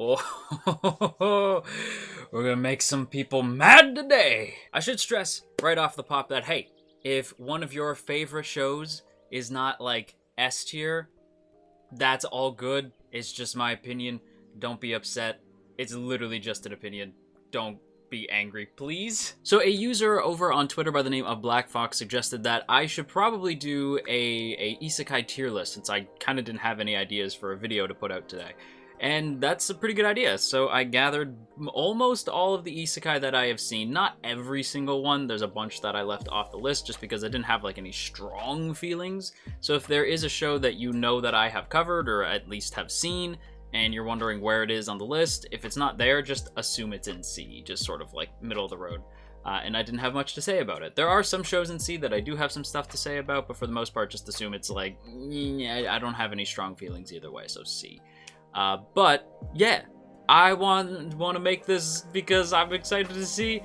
Oh, we're gonna make some people mad today. I should stress right off the pop that, hey, if one of your favorite shows is not like S tier, that's all good. It's just my opinion. Don't be upset. It's literally just an opinion. Don't be angry, please. So a user over on Twitter by the name of Black Fox suggested that I should probably do a Isekai tier list, since I kind of didn't have any ideas for a video to put out today. And that's a pretty good idea. So I gathered almost all of the Isekai that I have seen. Not every single one. There's a bunch that I left off the list just because I didn't have like any strong feelings. So if there is a show that you know that I have covered or at least have seen, and you're wondering where it is on the list, if it's not there, just assume it's in C, just sort of like middle of the road. And I didn't have much to say about it. There are some shows in C that I do have some stuff to say about, but for the most part, just assume it's like, I don't have any strong feelings either way, so C. But yeah, I want to make this because I'm excited to see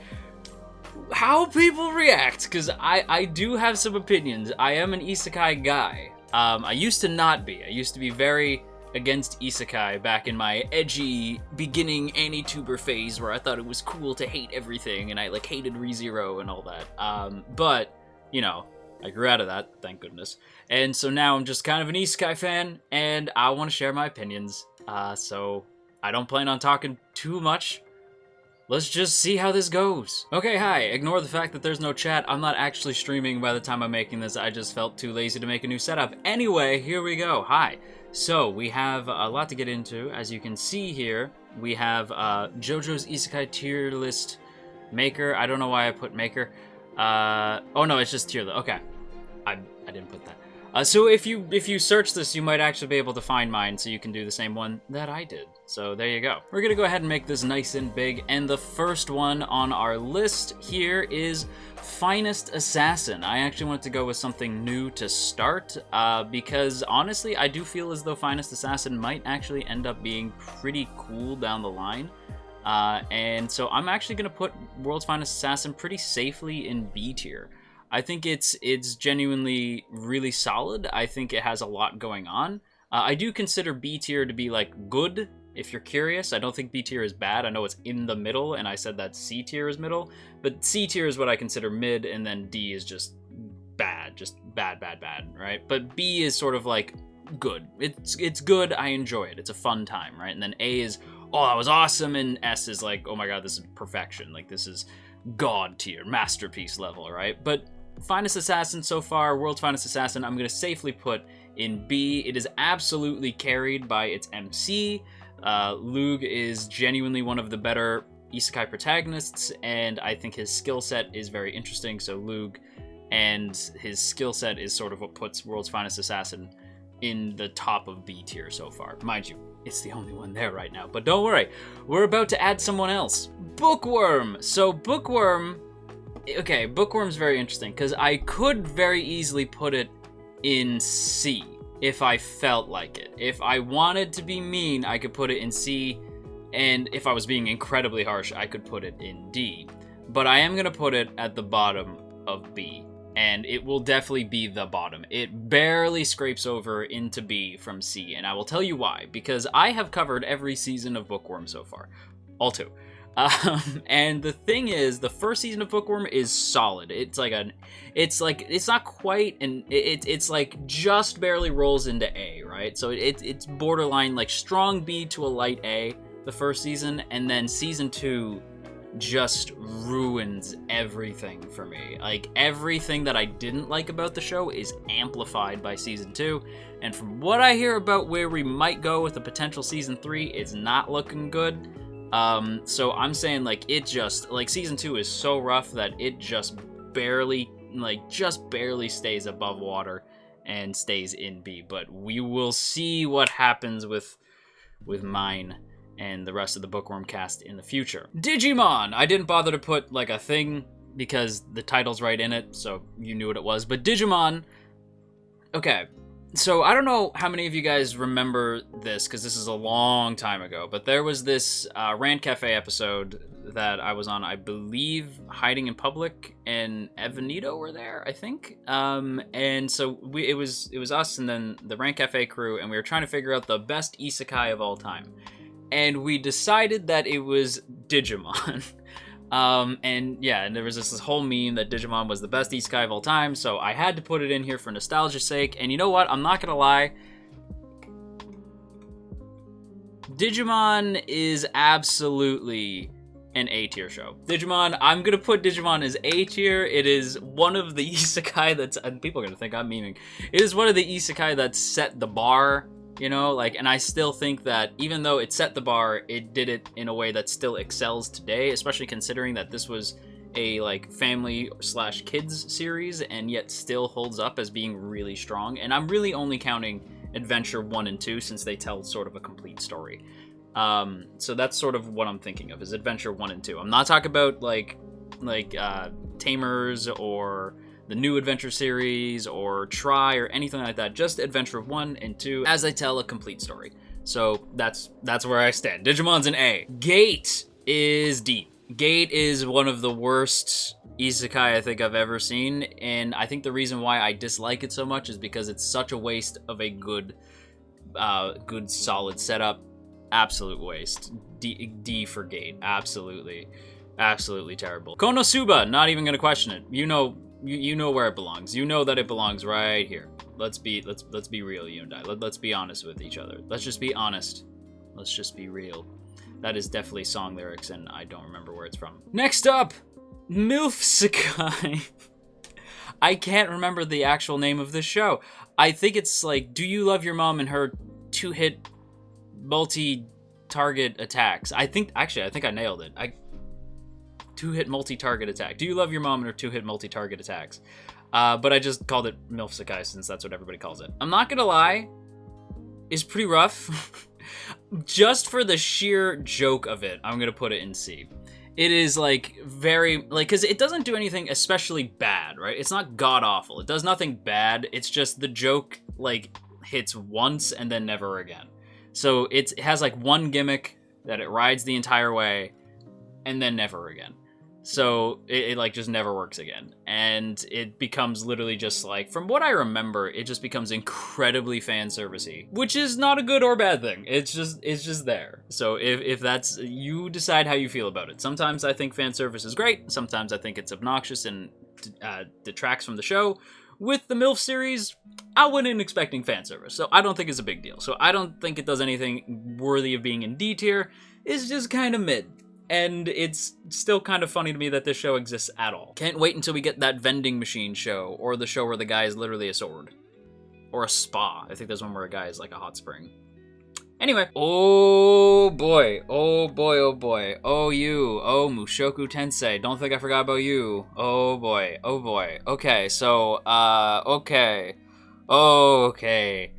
how people react, because I do have some opinions. I am an Isekai guy. I used to not be. I used to be very against Isekai back in my edgy beginning anti-tuber phase where I thought it was cool to hate everything and I like hated ReZero and all that. But, you know, I grew out of that, thank goodness. And so now I'm just kind of an Isekai fan and I want to share my opinions. So I don't plan on talking too much. Let's just see how this goes. Okay, hi. Ignore the fact that there's no chat. I'm not actually streaming by the time I'm making this. I just felt too lazy to make a new setup. Anyway, here we go. Hi. So, we have a lot to get into. As you can see here, we have JoJo's Isekai tier list maker. I don't know why I put maker. Oh no, it's just tier list. Okay. I didn't put that. So if you search this, you might actually be able to find mine, so you can do the same one that I did. So there you go. We're gonna go ahead and make this nice and big, and the first one on our list here is Finest Assassin. I actually wanted to go with something new to start, because honestly, I do feel as though Finest Assassin might actually end up being pretty cool down the line. And so I'm actually gonna put World's Finest Assassin pretty safely in B tier. I think it's genuinely really solid. I think it has a lot going on. I do consider B tier to be like good, if you're curious. I don't think B tier is bad. I know it's in the middle, and I said that C tier is middle, but C tier is what I consider mid, and then D is just bad, bad, right? But B is sort of like good. It's good. I enjoy it. It's a fun time, right? And then A is, oh, that was awesome, and S is like, oh my god, this is perfection. Like this is god tier, masterpiece level, right? But Finest Assassin so far, World's Finest Assassin, I'm going to safely put in B. It is absolutely carried by its MC. Lug is genuinely one of the better Isekai protagonists, and I think his skill set is very interesting. So Lug and his skill set is sort of what puts World's Finest Assassin in the top of B tier so far. Mind you, it's the only one there right now, but don't worry. We're about to add someone else. Bookworm! So Bookworm... Okay, Bookworm's very interesting, because I could very easily put it in C if I felt like it. If I wanted to be mean, I could put it in C, and if I was being incredibly harsh, I could put it in D. But I am going to put it at the bottom of B, and it will definitely be the bottom. It barely scrapes over into B from C, and I will tell you why. Because I have covered every season of Bookworm so far. All two. And the thing is, the first season of Bookworm is solid. It's not quite, and it's like just barely rolls into A, right? So it's borderline like strong B to a light A, the first season, and then season 2 just ruins everything for me. Like everything that I didn't like about the show is amplified by season 2, and from what I hear about where we might go with a potential season 3, it's not looking good. So I'm saying like it just like season 2 is so rough that it just barely stays above water and stays in B. But we will see what happens with mine and the rest of the Bookworm cast in the future. Digimon! I didn't bother to put like a thing because the title's right in it, so you knew what it was. But Digimon, okay. So I don't know how many of you guys remember this, because this is a long time ago, but there was this Rant Cafe episode that I was on, I believe Hiding in Public and Evanito were there, I think. And so it was us and then the Rant Cafe crew, and we were trying to figure out the best isekai of all time. and we decided that it was Digimon. And there was this whole meme that Digimon was the best isekai of all time, so I had to put it in here for nostalgia's sake. And you know what? I'm not gonna lie. Digimon is absolutely an A-tier show. Digimon, I'm gonna put Digimon as A-tier. It is one of the isekai that's, and people are gonna think I'm memeing, it is one of the isekai that set the bar, you know, like, and I still think that even though it set the bar, it did it in a way that still excels today, especially considering that this was a, like, family/kids series, and yet still holds up as being really strong. And I'm really only counting Adventure 1 and 2, since they tell sort of a complete story. So that's sort of what I'm thinking of, is Adventure 1 and 2. I'm not talking about, like Tamers, or the new Adventure series, or Try, or anything like that. Just Adventure 1 and 2, as I tell a complete story. So that's where I stand. Digimon's an A. Gate is D. Gate is one of the worst isekai I think I've ever seen, and I think the reason why I dislike it so much is because it's such a waste of a good solid setup. Absolute waste. D for Gate. Absolutely terrible. Konosuba, not even gonna question it. You know where it belongs. You know that it belongs right here. Let's be real, you and I. Let's be honest with each other. Let's just be honest. Let's just be real. That is definitely song lyrics, and I don't remember where it's from. Next up, Isekai. I can't remember the actual name of this show. I think it's like, Do You Love Your Mom and Her Two-Hit Multi-Target Attacks. I think I nailed it. Two-hit multi-target attack. Do You Love Your Mom and Her Two-Hit Multi-Target Attacks. But I just called it Isekai since that's what everybody calls it. I'm not gonna lie, it's pretty rough. Just for the sheer joke of it, I'm gonna put it in C. It is, like, very, like, because it doesn't do anything especially bad, right? It's not god-awful. It does nothing bad. It's just the joke, like, hits once and then never again. So it has, like, one gimmick that it rides the entire way and then never again. So it like, just never works again. And it becomes literally just, like, from what I remember, it just becomes incredibly fan servicey, which is not a good or bad thing. It's just there. So if that's, you decide how you feel about it. Sometimes I think fan service is great. Sometimes I think it's obnoxious and detracts from the show. With the MILF series, I went in expecting fan service, so I don't think it's a big deal. So I don't think it does anything worthy of being in D tier. It's just kind of mid. And it's still kind of funny to me that this show exists at all. Can't wait until we get that vending machine show, or the show where the guy is literally a sword. Or a spa. I think there's one where a guy is like a hot spring. Anyway. Oh boy. Oh boy, oh boy. Oh you. Oh, Mushoku Tensei. Don't think I forgot about you. Oh boy. Oh boy. Okay, so, okay. Okay.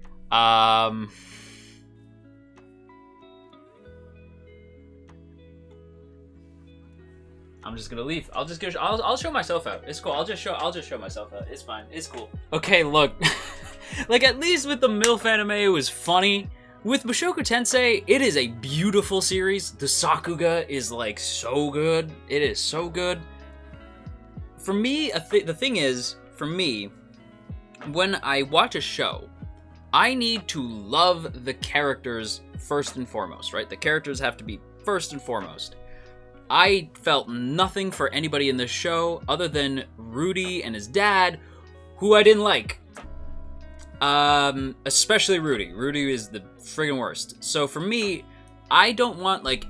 I'm just gonna leave. I'll show myself out. It's cool. I'll just show myself out. It's fine. It's cool. Okay, look. Like, at least with the MILF anime, it was funny. With Mushoku Tensei, it is a beautiful series. The Sakuga is, like, so good. It is so good. For me, the thing is, for me, when I watch a show, I need to love the characters first and foremost, right? The characters have to be first and foremost. I felt nothing for anybody in this show other than Rudy and his dad, who I didn't like. Especially Rudy. Rudy is the friggin' worst. So for me, I don't want, like,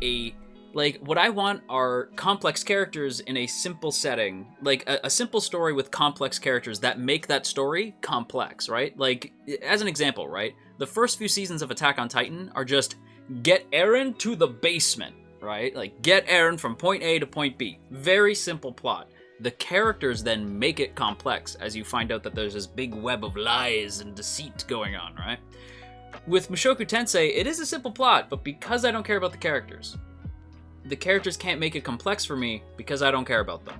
what I want are complex characters in a simple setting. Like, a simple story with complex characters that make that story complex, right? Like, as an example, right? The first few seasons of Attack on Titan are just, get Eren to the basement. Right? Like, get Eren from point A to point B. Very simple plot. The characters then make it complex as you find out that there's this big web of lies and deceit going on, right? With Mushoku Tensei, it is a simple plot, but because I don't care about the characters can't make it complex for me because I don't care about them.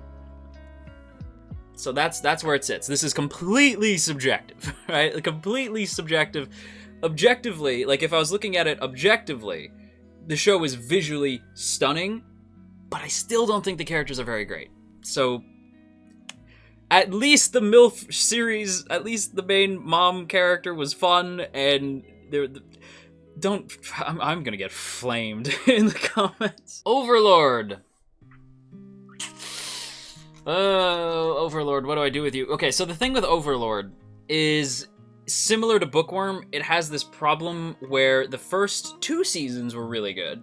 So that's where it sits. This is completely subjective, right? Like, completely subjective. Objectively, like, if I was looking at it objectively, the show is visually stunning, but I still don't think the characters are very great. So, at least the MILF series, at least the main mom character was fun, and I'm gonna get flamed in the comments. Overlord. Overlord, what do I do with you? Okay, so the thing with Overlord is similar to Bookworm. It has this problem where the first 2 seasons were really good,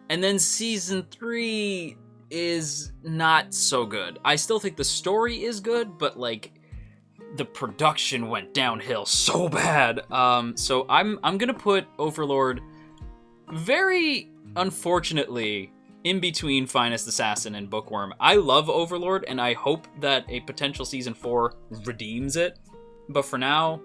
and then season 3 is not so good. I still think the story is good, but like the production went downhill so bad. So I'm gonna put Overlord very unfortunately in between Finest Assassin and Bookworm. I love Overlord, and I hope that a potential season 4 redeems it. But for now,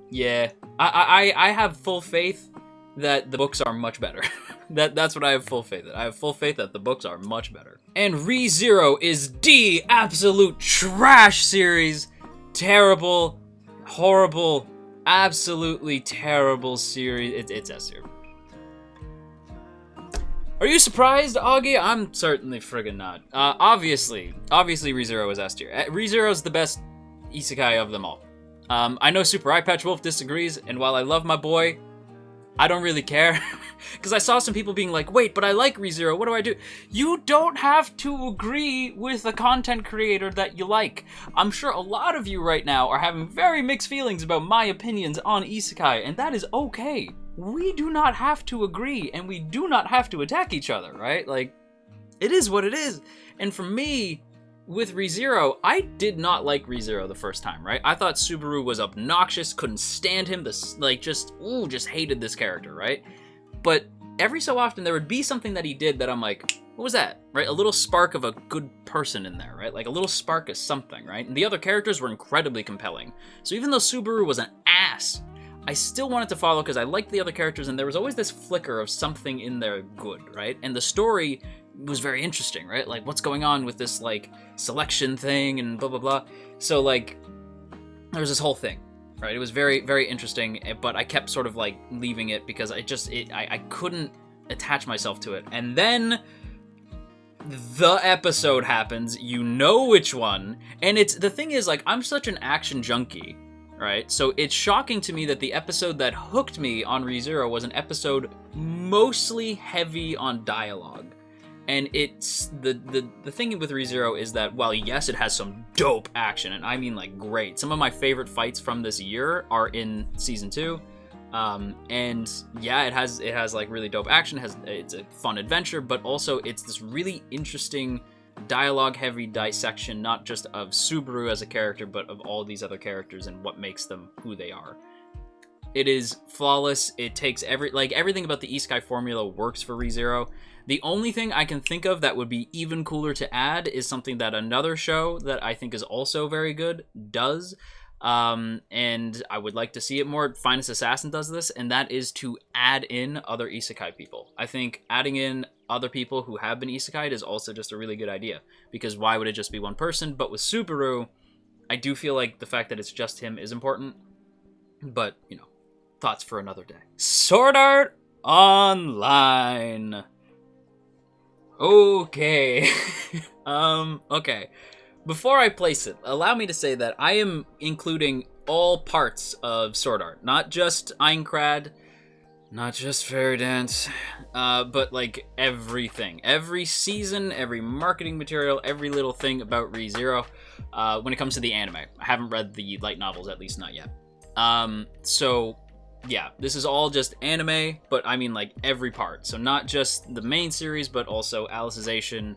yeah, I have full faith that the books are much better. That's what I have full faith in. I have full faith that the books are much better. And ReZero is the absolute trash series. Terrible, horrible, absolutely terrible series. It's S tier. Are you surprised, Augie? I'm certainly friggin' not. Obviously ReZero is S tier. ReZero is the best isekai of them all. I know Super Eye Patch Wolf disagrees, and while I love my boy, I don't really care. Because I saw some people being like, wait, but I like ReZero, what do I do? You don't have to agree with the content creator that you like. I'm sure a lot of you right now are having very mixed feelings about my opinions on isekai, and that is okay. We do not have to agree, and we do not have to attack each other, right? Like, it is what it is. And for me, with ReZero, I did not like ReZero the first time, right? I thought Subaru was obnoxious, couldn't stand him, just hated this character, right? But every so often there would be something that he did that I'm like, what was that, right? A little spark of a good person in there, right? Like a little spark of something, right? And the other characters were incredibly compelling. So even though Subaru was an ass, I still wanted to follow because I liked the other characters, and there was always this flicker of something in there good, right? And the story was very interesting, right? Like, what's going on with this, like, selection thing and blah, blah, blah. So, like, there was this whole thing, right? It was very, very interesting, but I kept sort of, like, leaving it because I couldn't attach myself to it. And then the episode happens, you know which one, and the thing is, like, I'm such an action junkie, right? So it's shocking to me that the episode that hooked me on ReZero was an episode mostly heavy on dialogue. And it's the thing with ReZero is that while yes, it has some dope action, and I mean like great. Some of my favorite fights from this year are in season 2. And yeah, it has like really dope action, it's a fun adventure, but also it's this really interesting dialogue heavy dissection, not just of Subaru as a character, but of all these other characters and what makes them who they are. It is flawless. It takes everything about the isekai formula works for ReZero. The only thing I can think of that would be even cooler to add is something that another show that I think is also very good does, and I would like to see it more. Finest Assassin does this, and that is to add in other isekai people. I think adding in other people who have been isekai'd is also just a really good idea, because why would it just be one person? But with Subaru, I do feel like the fact that it's just him is important, but, you know, thoughts for another day. Sword Art Online. Okay. Okay. Before I place it, allow me to say that I am including all parts of Sword Art. Not just Aincrad, not just Fairy Dance, but like everything. Every season, every marketing material, every little thing about ReZero when it comes to the anime. I haven't read the light novels, at least not yet. So yeah, this is all just anime, but I mean like every part. So not just the main series, but also Alicization.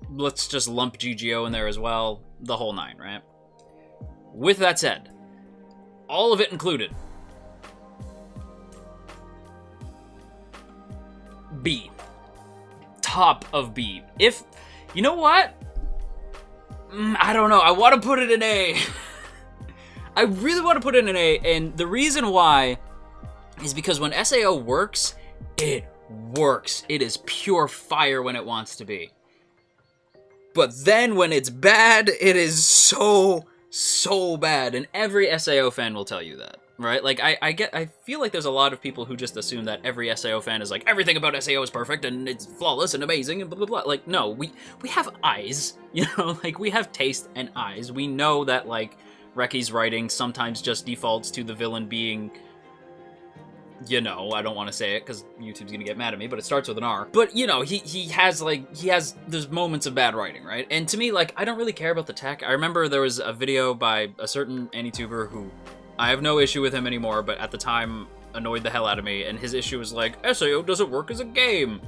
Let's just lump GGO in there as well. The whole 9, right? With that said, all of it included. B. Top of B. If, you know what? I don't know. I want to put it in A. I really want to put it in A, and the reason why is because when SAO works, it works. It is pure fire when it wants to be. But then when it's bad, it is so bad. And every SAO fan will tell you that, right? Like, I feel like there's a lot of people who just assume that every SAO fan is like, everything about SAO is perfect and it's flawless and amazing and blah, blah, blah. Like, no, we have eyes, you know? Like, we have taste and eyes. We know that, like, Reki's writing sometimes just defaults to the villain being You know, I don't want to say it because YouTube's gonna get mad at me, but it starts with an R. But you know, he has there's moments of bad writing, right? And to me, like, I don't really care about the tech. I remember there was a video by a certain AniTuber who I have no issue with him anymore, but at the time annoyed the hell out of me, and his issue was like, SAO doesn't work as a game.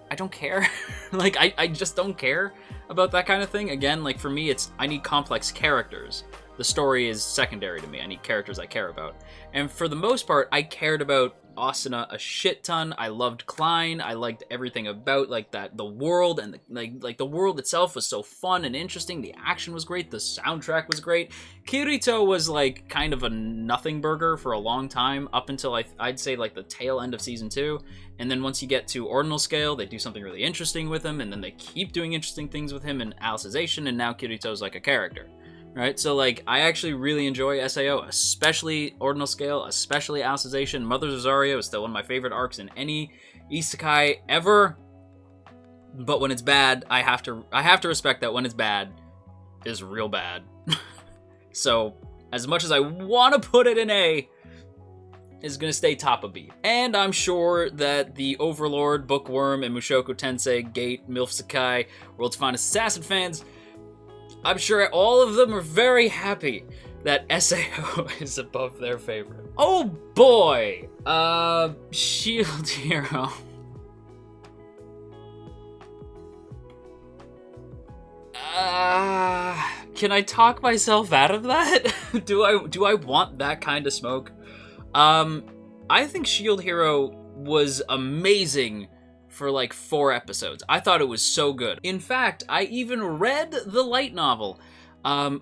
I don't care. Like, I just don't care about that kind of thing. Again, like, for me, I need complex characters. The story is secondary to me. I need characters I care about. And for the most part, I cared about Asuna a shit ton. I loved Klein. I liked everything about, like, the world, and the world itself was so fun and interesting. The action was great. The soundtrack was great. Kirito was, like, kind of a nothing burger for a long time, up until I'd say, like, the tail end of season 2. And then once you get to Ordinal Scale, they do something really interesting with him, and then they keep doing interesting things with him in Alicization, and now Kirito's like a character. Right, so like, I actually really enjoy SAO, especially Ordinal Scale, especially Alicization. Mother Rosario is still one of my favorite arcs in any Isekai ever. But when it's bad, I have to respect that when it's bad, is real bad. So, as much as I want to put it in A, is going to stay top of B. And I'm sure that the Overlord, Bookworm, and Mushoku Tensei, Gate, MILF Sakai, World's Finest Assassin fans, I'm sure all of them are very happy that SAO is above their favorite. Oh boy! Shield Hero. Can I talk myself out of that? Do I want that kind of smoke? I think Shield Hero was amazing for like 4 episodes. I thought it was so good. In fact, I even read the light novel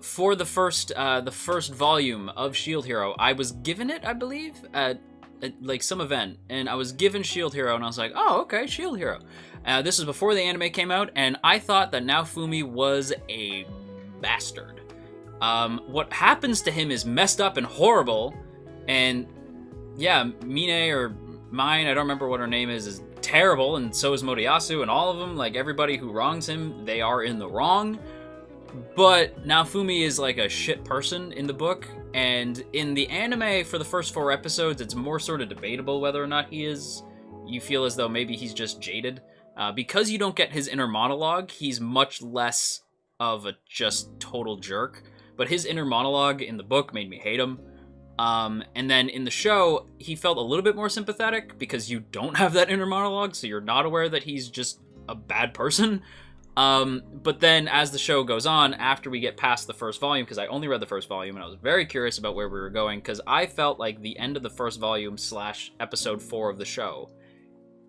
for the first volume of Shield Hero. I was given it, I believe, at like some event, and I was given Shield Hero, and I was like, oh, okay, Shield Hero. This was before the anime came out, and I thought that Naofumi was a bastard. What happens to him is messed up and horrible, and yeah, Mine or Mine, I don't remember what her name is terrible, and so is Moriyasu, and all of them, like, everybody who wrongs him, they are in the wrong. But Naofumi is like a shit person in the book, and in the anime for the first 4 episodes, it's more sort of debatable whether or not he is. You feel as though maybe he's just jaded. Because you don't get his inner monologue, he's much less of a just total jerk. But his inner monologue in the book made me hate him. And then in the show, he felt a little bit more sympathetic because you don't have that inner monologue, so you're not aware that he's just a bad person. But then as the show goes on, after we get past the first volume, because I only read the first volume and I was very curious about where we were going, because I felt like the end of the first volume / episode 4 of the show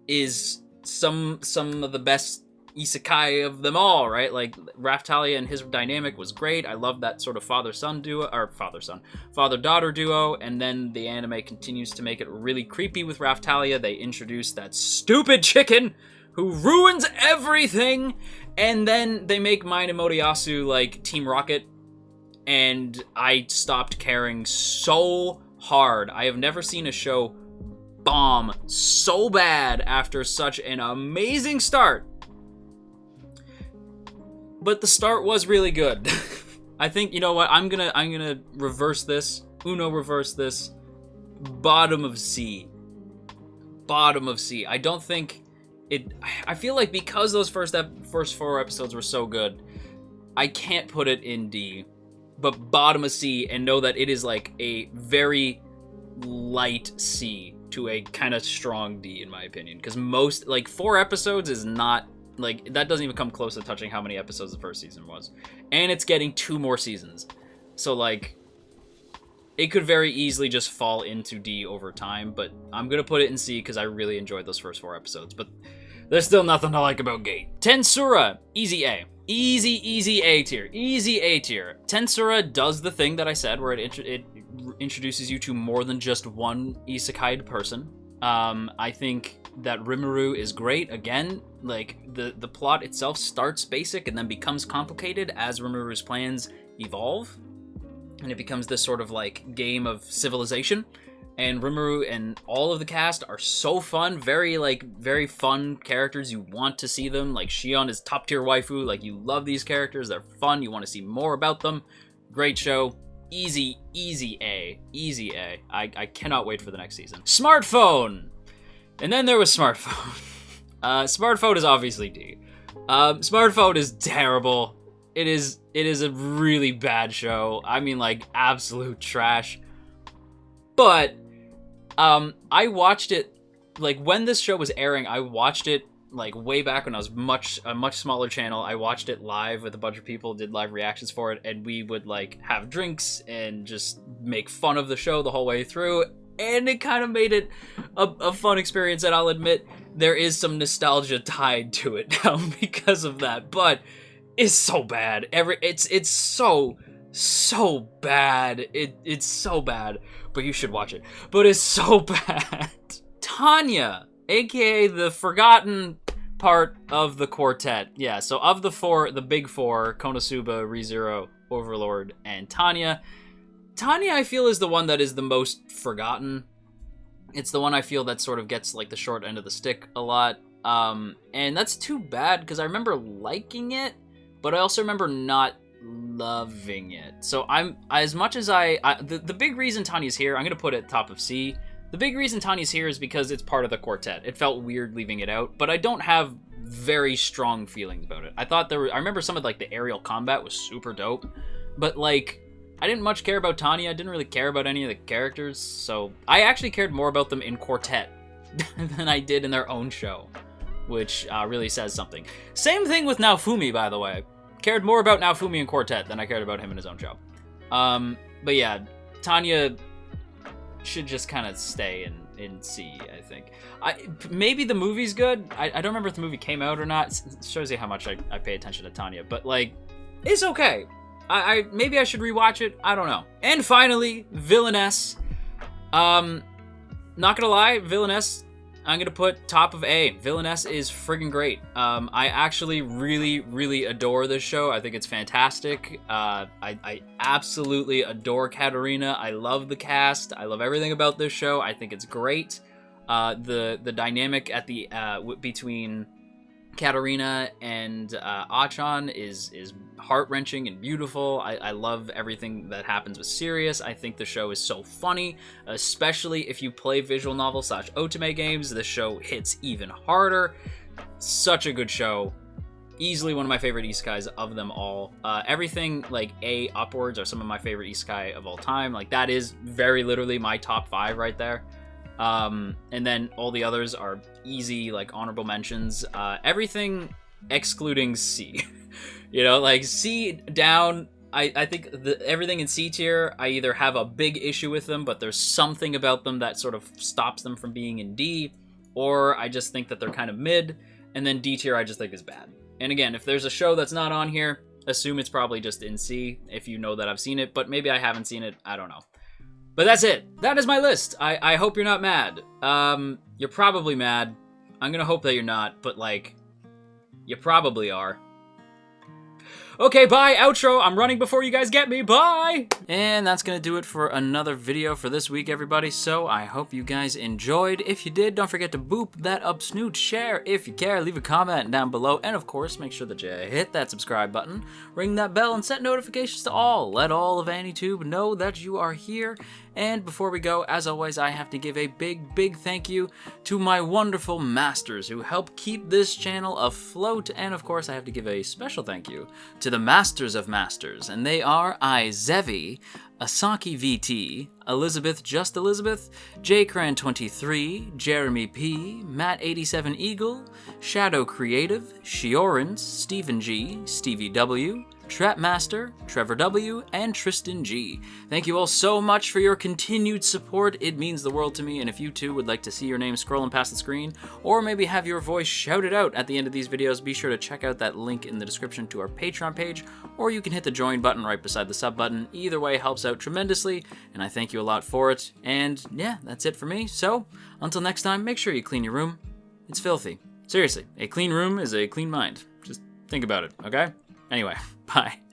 is some of the best isekai of them all, right? Like, Raftalia and his dynamic was great. I love that sort of father-son duo, or father-daughter duo, and then the anime continues to make it really creepy with Raftalia. They introduce that stupid chicken who ruins everything, and then they make Mine and Moriyasu like Team Rocket, and I stopped caring so hard. I have never seen a show bomb so bad after such an amazing start. But the start was really good. I think, you know what, I'm gonna reverse this. Reverse this. Bottom of C. Bottom of C. I don't think it... I feel like because those first 4 episodes were so good, I can't put it in D. But bottom of C, and know that it is like a very light C to a kind of strong D, in my opinion. Because most, like, 4 episodes is not... Like, that doesn't even come close to touching how many episodes the first season was. And it's getting 2 more seasons. So, like, it could very easily just fall into D over time, but I'm gonna put it in C because I really enjoyed those first 4 episodes. But there's still nothing to like about Gate. Tensura, easy A. Easy A tier. Easy A tier. Tensura does the thing that I said, where it introduces you to more than just one isekai person. I think that Rimuru is great. Again, like, the plot itself starts basic and then becomes complicated as Rimuru's plans evolve, and it becomes this sort of like game of civilization. And Rimuru and all of the cast are so fun, very fun characters. You want to see them. Like, Shion is top tier waifu. Like, you love these characters. They're fun. You want to see more about them. Great show. Easy A. Easy A. I cannot wait for the next season. Smartphone! And then there was Smartphone. Smartphone is obviously D. Smartphone is terrible. It is a really bad show. I mean, like, absolute trash. But, I watched it, like, when this show was airing, I watched it, like, way back when I was a much smaller channel. I watched it live with a bunch of people, did live reactions for it, and we would, like, have drinks and just make fun of the show the whole way through, and it kind of made it a fun experience, and I'll admit, there is some nostalgia tied to it now because of that, but it's so bad. It's so bad. It's so bad, but you should watch it. But it's so bad. Tanya, aka the forgotten part of the quartet. Yeah, so of the big four, Konosuba, ReZero, Overlord, and Tanya, I feel is the one that is the most forgotten. It's the one I feel that sort of gets like the short end of the stick a lot. And that's too bad because I remember liking it, but I also remember not loving it. So I'm, as much as the big reason Tanya's here, I'm going to put it top of C. The big reason Tanya's here is because it's part of the quartet. It felt weird leaving it out, but I don't have very strong feelings about it. I remember some of like the aerial combat was super dope, but like, I didn't much care about Tanya. I didn't really care about any of the characters, so I actually cared more about them in quartet than I did in their own show, which really says something. Same thing with Naofumi, by the way. Cared more about Naofumi in quartet than I cared about him in his own show. But yeah, Tanya should just kind of stay in C, I think. Maybe the movie's good. I don't remember if the movie came out or not. It shows you how much I pay attention to Tanya, but like, it's okay. Maybe I should rewatch it. I don't know. And finally, Villainess. Not gonna lie, Villainess, I'm gonna put top of A. Villainess is friggin' great. I actually really, really adore this show. I think it's fantastic. I absolutely adore Katarina. I love the cast. I love everything about this show. I think it's great. The dynamic at the between Katarina and Achan is heart-wrenching and beautiful. I love everything that happens with Sirius. I think the show is so funny, especially if you play visual novel / otome games. This show hits even harder. Such a good show. Easily one of my favorite isekais of them all. Everything like A upwards are some of my favorite isekai of all time. Like, that is very literally my top 5 right there. And then all the others are easy, like, honorable mentions. Everything excluding C. You know, like, C down, I think everything in C tier, I either have a big issue with them, but there's something about them that sort of stops them from being in D, or I just think that they're kind of mid, and then D tier I just think is bad. And again, if there's a show that's not on here, assume it's probably just in C, if you know that I've seen it, but maybe I haven't seen it, I don't know. But that's it. That is my list. I hope you're not mad. You're probably mad. I'm gonna hope that you're not, but like, you probably are. Okay, bye, outro. I'm running before you guys get me. Bye! And that's gonna do it for another video for this week, everybody. So I hope you guys enjoyed. If you did, don't forget to boop that up snoot, share if you care, leave a comment down below, and of course, make sure that you hit that subscribe button, ring that bell, and set notifications to all. Let all of AniTube know that you are here. And before we go, as always, I have to give a big, big thank you to my wonderful masters who help keep this channel afloat. And of course, I have to give a special thank you to the Masters of Masters. And they are Izevi, Asaki VT, Elizabeth Just Elizabeth, JCran23, Jeremy P, Matt87 Eagle, Shadow Creative, Shiorans, Stephen G, Stevie W, Trapmaster, Trevor W, and Tristan G. Thank you all so much for your continued support. It means the world to me, and if you too would like to see your name scrolling past the screen, or maybe have your voice shouted out at the end of these videos, be sure to check out that link in the description to our Patreon page, or you can hit the join button right beside the sub button. Either way helps out tremendously, and I thank you a lot for it. And yeah, that's it for me. So, until next time, make sure you clean your room. It's filthy. Seriously, a clean room is a clean mind. Just think about it, okay? Anyway, bye.